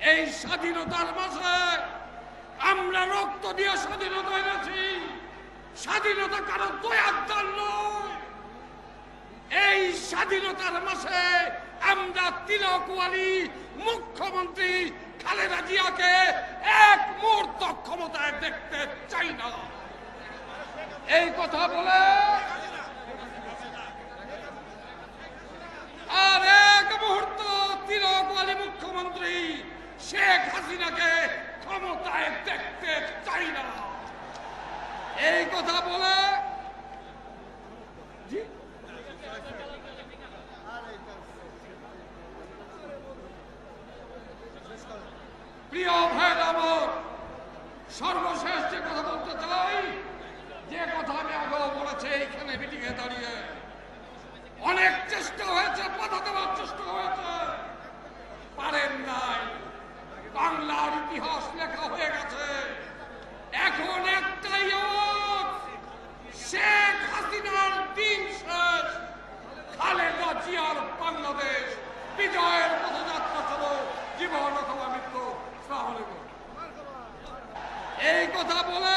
এই স্বাধীনতার মাঝে আমরা রক্ত দিয়ে স্বাধীনতা এনেছি। স্বাধীনতা কারো দয়ার দান নয়। এই স্বাধীনতার মাঝে আমরা তিলকওয়ালী মুখ্যমন্ত্রী খালেদা জিয়াকে এক মুহূর্ত ক্ষমতায় দেখতে চাই না। এই কথা বলে আর এক মুহূর্ত তিলকওয়ালী মুখ্যমন্ত্রী শেখ হাসিনাকে ক্ষমতায় দেখতে চাই না। এই কথা বলে প্রিয় ভাইরা আমার, সর্বশেষ যে কথা বলতে চাই, যে কথা আমি আগেও বলেছি এইখানে মিটিংয়ে দাঁড়িয়ে, অনেক চেষ্টা হয়েছে, বাধা দেওয়ার চেষ্টা হয়েছে, পারেন নাই। বাংলার ইতিহাস লেখা হয়ে গেছে। এখন একটাই আওয়াজ, শেখ হাসিনার দিন শেষ, খালেদা জিয়ার বাংলাদেশ বিজয়ের পথযাত্রা ছিল, জীবন অথবা মৃত্যু। এই কথা বলে